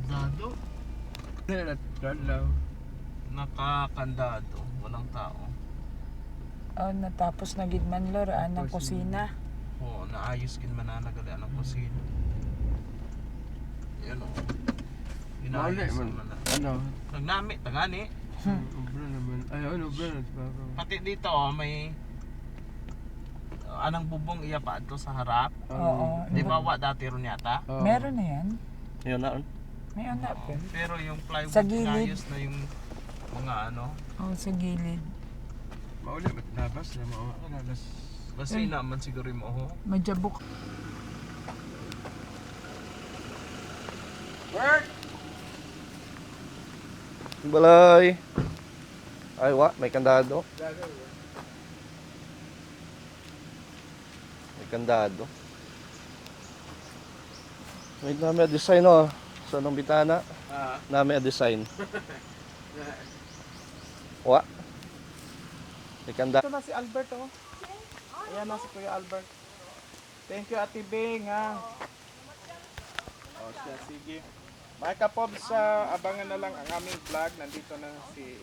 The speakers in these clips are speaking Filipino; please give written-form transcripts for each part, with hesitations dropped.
Kandado. Nalaw. Nakakandado. Walang tao. Oh, natapos na gid man lor ang kusina. Oo, naayos kin mananagali ang kusina. Yan o. Inaayos naman na. Ano? Nagnami, tagani. Ubra naman. Ay, ano ubra na? Pati dito may anang bubong iya pa ato sa harap. Oo. Di ba wa dati ron yata? Meron na yan. Yun na. May anak po. Pero yung plywood Sa gilid. inayos na yung mga ano. Oh, sa gilid. Mauli ba't nabas na mauli? Basi naman siguro mo ho. Majabok. Balay. Ay, may kandado. May kandado. Wait, namin a design oh. Sa nung bitana. Namin a design. Wa. May kandado. Ito na si Albert oh. Ayan na si Kuya Albert. Thank you Ate Bing ha. O siya, sige. Mga kapobs, abangan na lang ang aming vlog. Nandito na si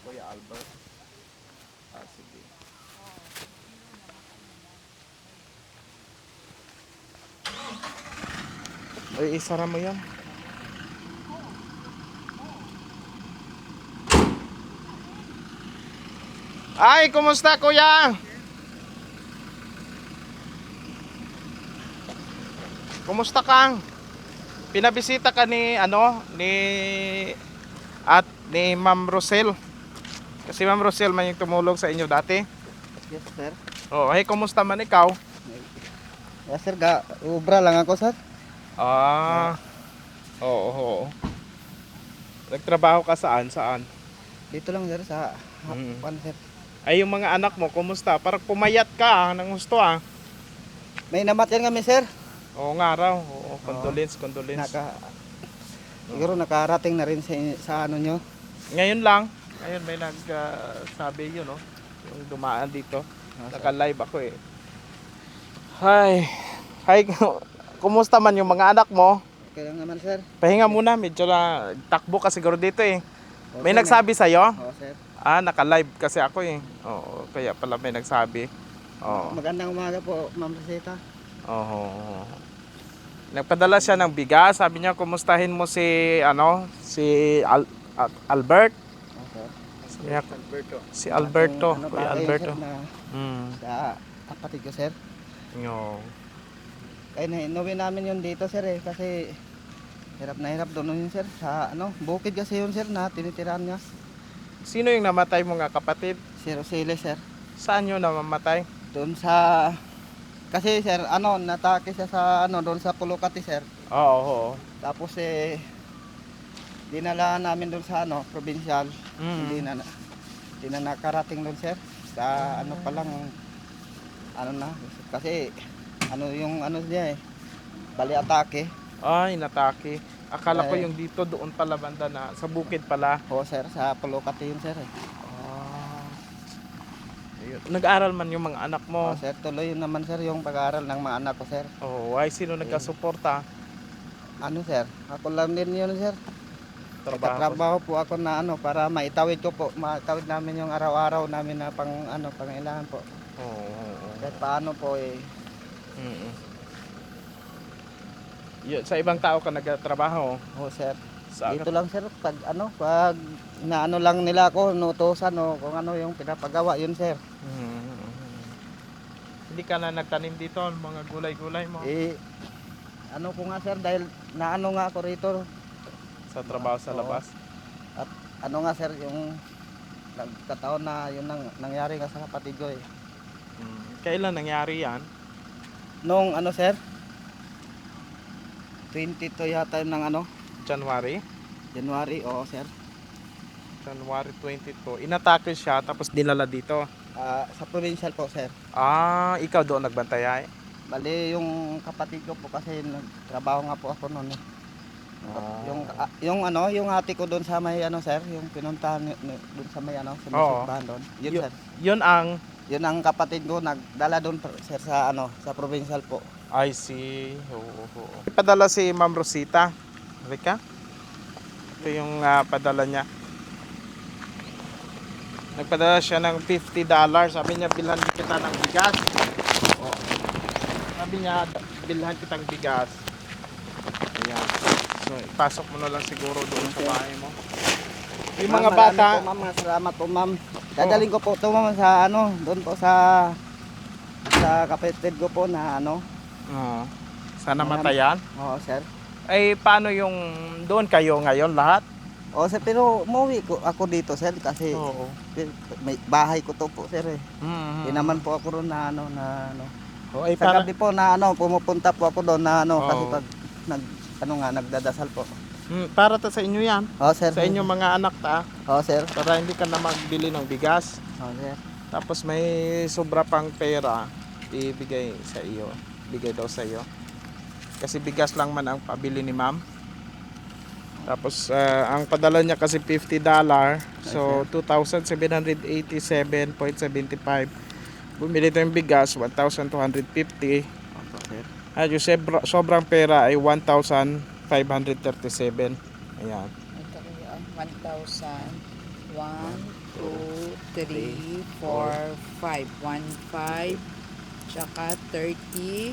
Kuya Albert. Sige. Ay, isara mo yan. Ay, kumusta kuya? Kumusta kang? Pinabisita ka ni Ma'am Rosel. Kasi Ma'am Rosel man yung tumulong sa inyo dati. Yes, sir. Oh, hey, kumusta man ikaw? Yes, sir. Ubra lang ako, sir. Ah. Oo. Nagtrabaho ka saan? Dito lang, sir, sa sir. Ay, yung mga anak mo, kumusta? Parang pumayat ka, ng gusto ah. May namatyan kami, sir. Oo nga raw. Oo, condolence. Siguro nakarating na rin sa ano nyo. Ngayon may nagsabi yun, no? Yung dumaan dito. Naka-live ako eh. Hi, kumusta man yung mga anak mo? Okay lang naman, sir. Pahinga muna, medyo na takbo ka siguro dito eh. May Okay, nagsabi sa'yo? Oo, sir. Naka-live kasi ako eh. Oo, kaya pala may nagsabi. Oo. Magandang umaga po, Ma'am Rosita. Oo. Nagpadala siya ng bigas. Sabi niya, kumustahin mo si Albert. Okay. Si Alberto. Ano, Kuya bagay, Alberto. sir, na sa kapatid ko, sir. Yo. Kaya inuwi namin yun dito, sir, eh. Kasi hirap na hirap doon yun, sir. Sa bukid kasi yun, sir, na tinitirahan niya. Sino yung namatay mo nga kapatid? Si Rosile, sir. Saan yun namamatay? Doon sa... Kasi, sir, natake siya sa, doon sa Pulocati, sir. Oo. Tapos dinala namin doon sa provincial. Hindi na nakarating doon, sir. Sa pa lang kasi yung niya bali atake. Ay, natake. Akala ko Eh. yung dito doon pala banda na sa bukid pala. Oo, sir, sa Pulocati yun, sir. Ayun. Nag-aaral man yung mga anak mo. Oo, sir, tuloy yun naman, sir, yung pag-aaral ng mga anak ko, sir. Ay sino nagkasuporta? Sir, ako lang din yun, sir. Trabaho po ako na para maitawid namin yung araw-araw namin na pangailangan po. Kahit paano po Yun, sa ibang tao ka nagtatrabaho? Oo, sir. Sa Dito lang, sir, pag inaano lang nila ako, nutusan o kung ano yung pinapagawa, yun, sir. Hindi ka na nagtanim dito ng mga gulay-gulay mo? Ko nga, sir, dahil naano nga ako rito. Sa trabaho sa labas? At nga, sir, yung nagkataon na yun nangyari nga sa kapatid ko eh. Kailan nangyari yan? Nung sir, 22 yata yun ng January? January, oo, sir. January 22. Inatake siya tapos dinala dito. Sa provincial po, sir. Ikaw doon nagbantay ay? Bali yung kapatid ko po kasi nagtrabaho nga po ako noon eh. Yung ate ko doon sa may sir, yung pinuntahan doon sa may sa Musikbahan doon. Yun, sir. Yun ang kapatid ko nagdala doon, sir, sa sa provincial po. I see. Oo. Padala si Ma'am Rosita. Halika. Ito yung padala niya. Nagpadala siya ng $50. Sabi niya, bilhan kita ng bigas. Oh. Sabi niya, bilhan kitang bigas. Ayan. So, ipasok mo na lang siguro doon sa bahay mo. Yung mga Ma'am, bata, marami po, ma'am, salamat po ma'am. Dadaling ko po ito ma'am sa ano, doon po sa kapatid ko po na ano. sana matayan. Oo sir. Ay, paano yung doon kayo ngayon lahat? Oo sir, pero umuwi ko ako dito sir kasi Oo. may bahay ko to po sir eh. Hindi Mm-hmm. naman po ako ron na ano na ano. Ay, Sa para, gabi po na ano, pumupunta po ako doon na ano kasi Oo. pag nagdadasal po. para to sa inyo yan. Oo sir. Sa inyo mga anak ta. Oo sir. Para hindi ka na magbili ng bigas. Oo sir. Tapos may sobra pang pera, ibigay sa iyo. Bigay daw sa iyo. Kasi bigas lang man ang pabili ni ma'am. Tapos ang padala niya kasi $50. So 2,787.75. Bumili tayong bigas 1,250. Opo sir. At yung sobrang pera ay 1,537. Ayan. Ito kayo, 1,000. 1, 2, 3, 4, 5. 1, 5. Tsaka 30.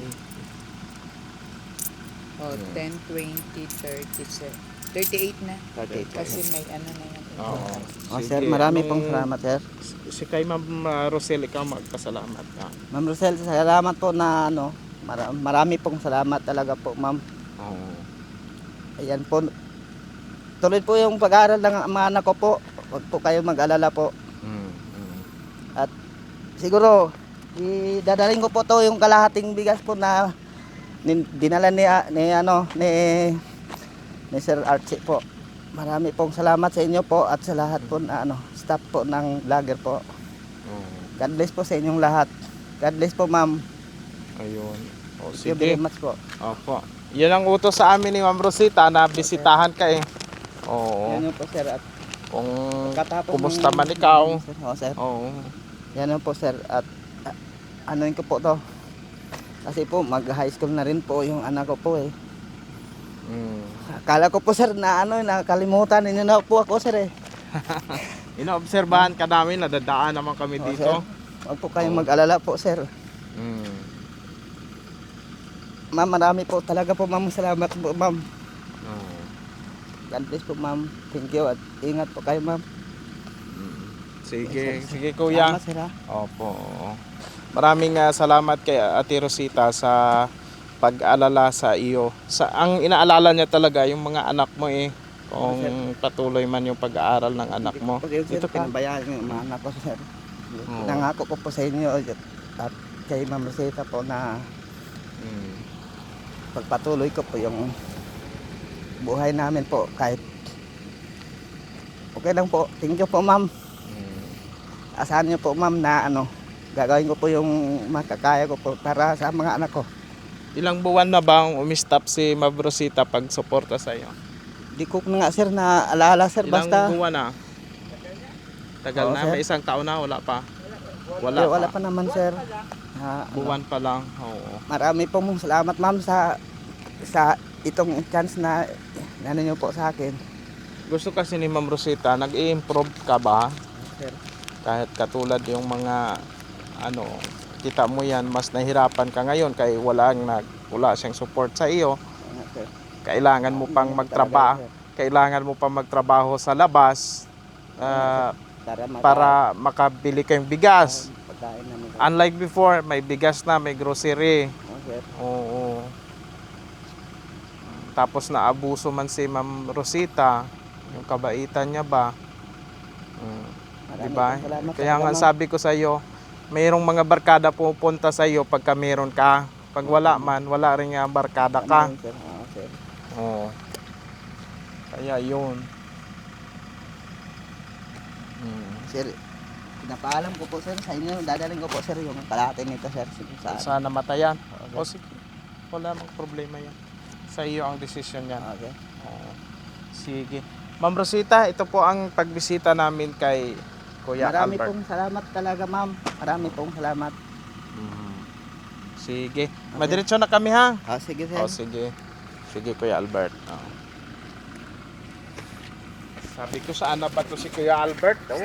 Oh, 10, 20, 30, 38 na. 38 Kasi may ano na yan. Oo. Oh Sige, sir, marami nung- pong salamat sir. Si kay Ma'am Rosel, ikaw magpasalamat ka. Ma'am Rosel, salamat po na ano, marami pong salamat talaga po ma'am. Oo. Ayan po. Tuloy po yung pag-aaral ng mga anak ko po. Huwag po kayo mag-alala po. Siguro, dadaling ko po to yung kalahating bigas po na dinala ni Sir Archie po. Marami pong salamat sa inyo po at sa lahat po na ano, staff po ng vlogger po. God bless po sa inyong lahat. God bless po ma'am. Ayun. O Thank you very sige. much po. Opo. Yan ang utos sa amin ni Ma'am Rosita na bisitahan ka eh. Oo. Yan yun po sir. At Kung pagkatapos kumusta ng- man ikaw. Oo sir. Oo. Yan yun po sir. At anuin ko po to. Kasi po mag high school na rin po yung anak ko po eh. Akala ko po sir na ano, nakalimutan ninyo na po ako sir eh. Inoobserbahan ka namin, nadadaan naman kami Oo, dito. sir. Huwag po kayong mag-alala po sir. Ma'am, marami po talaga po ma'am. Salamat po ma'am. God bless po ma'am. Thank you at ingat po kayo ma'am. Sige, sige kuya. Salamat sir ha. Opo. Maraming salamat kay Ate Rosita sa pag-alala sa iyo. Ang inaalala niya talaga yung mga anak mo eh. Kung patuloy man yung pag-aaral ng anak mo. Sir, Ito ka. pinabayaan yung mga anak ko sir. Nangako ko po sa inyo at kay Ma'am Rosita po na pagpatuloy ko po yung buhay namin po kahit okay lang po. Thank you po ma'am. Asahan niyo po ma'am na ano, gagawin ko po yung makakaya ko po para sa mga anak ko. Ilang buwan na ba ang umistop si Ma'am Rosita pag-suporta sa iyo? Di ko na nga sir na alaala sir Ilang basta buwan na? Tagal Oo, na? sir. May isang taon na? Wala pa? wala pa naman sir. Buwan pa lang. Oo. Marami pong salamat ma'am sa itong chance na ano niyo po sa akin. Gusto kasi ni Ma'am Rosita, nag-i-improve ka ba? Sir. Kahit katulad yung mga ano, kita mo yan, mas nahirapan ka ngayon kaya wala siyang support sa iyo. Sir. Kailangan mo pang magtrabaho. Kailangan mo pang magtrabaho sa labas para makabili kayong bigas. Pagkain namin. Unlike before, may bigas na, may grocery. Sir. Oo. Tapos naabuso man si Ma'am Rosita, yung kabaitan niya ba? Marami Diba? pong salamat Kaya nga ma'am. sabi ko sa iyo, mayroong mga barkada pupunta sa iyo pagka meron ka. Pag wala man, wala rin nga barkada ka. Sir. Oo, sir. Oo. Kaya yun. Sir, pinapaalam ko po sir sa inyo, dadaling ko po sir yung kalahati nito sir. Sa Sana matayan. Okay. O sige, wala mang problema yan. Sa iyo ang desisyon yan. Okay. Oo. Sige. Ma'am Rosita, ito po ang pagbisita namin kay Kuya Marami Albert. pong salamat talaga ma'am. Marami pong salamat. Sige. Madiretso na kami ha. Sige sir. O sige. Sige Kuya Albert. Sabi ko, saan na ba to si Kuya Albert? Oh.